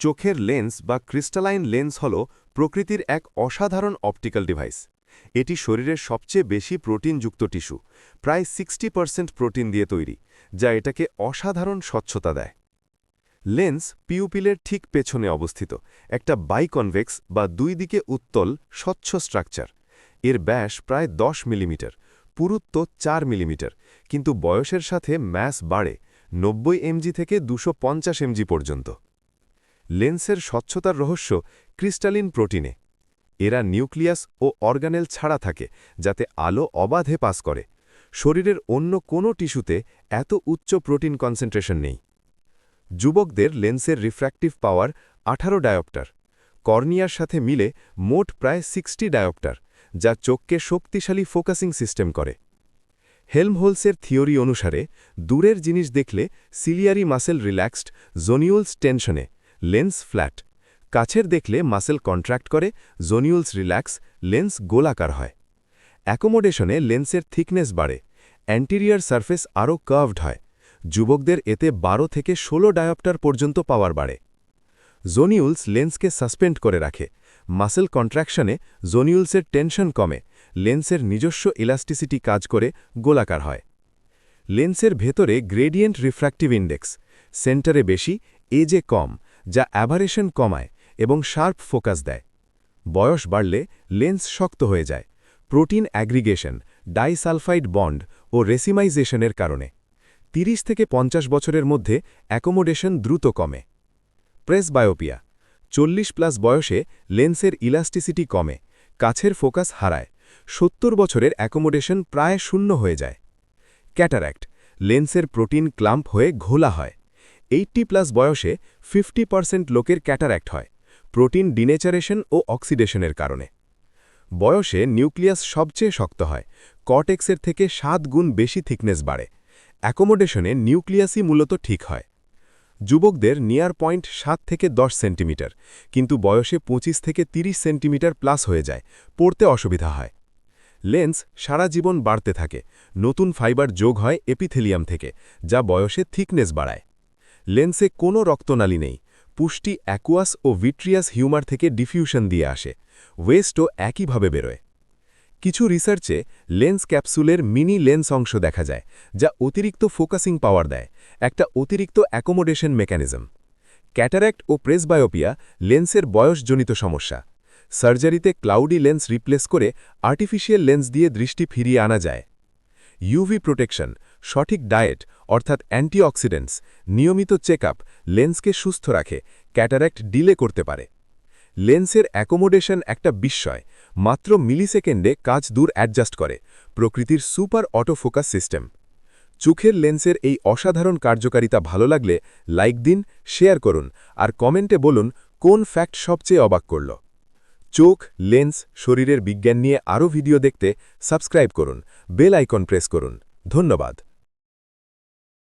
চোখের লেন্স বা crystalline lens হল প্রকৃতির এক অসাধারণ অপটিক্যাল ডিভাইস। এটি শরীরের সবচেয়ে বেশি প্রোটিনযুক্ত টিস্যু, প্রায় 60% প্রোটিন দিয়ে তৈরি, যা এটাকে অসাধারণ স্বচ্ছতা দেয়। লেন্স পিউপিলের ঠিক পেছনে অবস্থিত একটা বাইকনভেক্স বা দুই দিকে উত্তল স্বচ্ছ স্ট্রাকচার। এর ব্যাস প্রায় 10 মিলিমিটার, পুরুত্ব 4 মিলিমিটার, কিন্তু বয়সের সাথে ম্যাস বাড়ে 90 এমজি থেকে 250 এমজি পর্যন্ত। লেন্সের স্বচ্ছতার রহস্য ক্রিস্টালিন প্রোটিনে। এরা নিউক্লিয়াস ও অর্গানেল ছাড়া থাকে, যাতে আলো অবাধে পাস করে। শরীরের অন্য কোনো টিস্যুতে এত উচ্চ প্রোটিন কনসেন্ট্রেশন নেই। যুবকদের লেন্সের রিফ্র্যাক্টিভ পাওয়ার 18 ডায়োপ্টার, কর্নিয়ার সাথে মিলে মোট প্রায় 60 ডায়োপ্টার, যা চোখকে শক্তিশালী ফোকাসিং সিস্টেম করে। হেলমহোলসের থিওরি অনুসারে দূরের জিনিস দেখলে সিলিয়ারি মাসেল রিল্যাক্সড, জোনিউলস টেনশনে, লেন্স ফ্ল্যাট। কাছের দেখলে মাসেল কন্ট্রাক্ট করে, জোনিউলস রিল্যাক্স, লেন্স গোলাকার হয়। অ্যাকোমোডেশনে লেন্সের থিকনেস বাড়ে, অ্যান্টিরিয়ার সারফেস আরও কার্ভড হয়। যুবকদের এতে 12 থেকে 16 ডায়োপ্টার পর্যন্ত পাওয়ার বাড়ে। জোনিউলস লেন্সকে সাসপেন্ড করে রাখে। মাসেল কন্ট্রাকশনে জোনিউলসের টেনশন কমে, লেন্সের নিজস্ব ইলাস্টিসিটি কাজ করে গোলাকার হয়। লেন্সের ভেতরে গ্রেডিয়েন্ট রিফ্র্যাক্টিভ ইন্ডেক্স, সেন্টারে বেশি, এজে কম, যা অ্যাভারেশন কমায় এবং শার্প ফোকাস দেয়। বয়স বাড়লে লেন্স শক্ত হয়ে যায়, প্রোটিন অ্যাগ্রিগেশন, ডাইসালফাইড বন্ড ও রেসিমাইজেশনের কারণে। 30 থেকে 50 বছরের মধ্যে অ্যাকোমোডেশন দ্রুত কমে। প্রেসবায়োপিয়া, 40+ বয়সে লেন্সের ইলাস্টিসিটি কমে, কাছের ফোকাস হারায়। 70 বছরের অ্যাকোমোডেশন প্রায় শূন্য হয়ে যায়। ক্যাটারাক্ট, লেন্সের প্রোটিন ক্লাম্প হয়ে ঘোলা হয়। 80+ বয়সে 50% লোকের ক্যাটারাক্ট হয়, প্রোটিন ডিনেচারেশন ও অক্সিডেশনের কারণে। বয়সে নিউক্লিয়াস সবচেয়ে শক্ত হয়, কর্টেক্সের থেকে 7 গুণ বেশি থিকনেস বাড়ে। অ্যাকোমোডেশনে নিউক্লিয়াসই মূলত ঠিক হয়। যুবকদের নিয়ার পয়েন্ট 7 থেকে 10 সেন্টিমিটার, কিন্তু বয়সে 25 থেকে 30 সেন্টিমিটার প্লাস হয়ে যায়, পড়তে অসুবিধা হয়। লেন্স সারা জীবন বাড়তে থাকে, নতুন ফাইবার যোগ হয় এপিথেলিয়াম থেকে, যা বয়সে থিকনেস বাড়ায়। লেন্সে কোনো রক্তনালী নেই, পুষ্টি অ্যাকুয়াস ও ভিট্রিয়াস হিউমার থেকে ডিফিউশন দিয়ে আসে, ওয়েস্টও একইভাবে বেরোয়। কিছু রিসার্চে লেন্স ক্যাপসুলের মিনি লেন্স অংশ দেখা যায়, যা অতিরিক্ত ফোকাসিং পাওয়ার দেয়, একটা অতিরিক্ত অ্যাকোমোডেশন মেকানিজম। ক্যাটারাক্ট ও প্রেসবায়োপিয়া লেন্সের বয়সজনিত সমস্যা। সার্জারিতে ক্লাউডি লেন্স রিপ্লেস করে আর্টিফিশিয়াল লেন্স দিয়ে দৃষ্টি ফিরিয়ে আনা যায়। ইউভি প্রোটেকশন, সঠিক ডায়েট অর্থাৎ অ্যান্টিঅক্সিডেন্টস, নিয়মিত চেকআপ লেন্সকে সুস্থ রাখে, ক্যাটারাক্ট ডিলে করতে পারে। লেন্সের অ্যাকোমোডেশন একটা বিস্ময়, মাত্র মিলিসেকেন্ডে কাজ দূর অ্যাডজাস্ট করে, প্রকৃতির সুপার অটোফোকাস সিস্টেম। চোখের লেন্সের এই অসাধারণ কার্যকারিতা ভালো লাগলে লাইক দিন, শেয়ার করুন, আর কমেন্টে বলুন কোন ফ্যাক্ট সবচেয়ে অবাক করল। চোখ, লেন্স, শরীরের বিজ্ঞান নিয়ে আরও ভিডিও দেখতে সাবস্ক্রাইব করুন, বেল আইকন প্রেস করুন। ধন্যবাদ।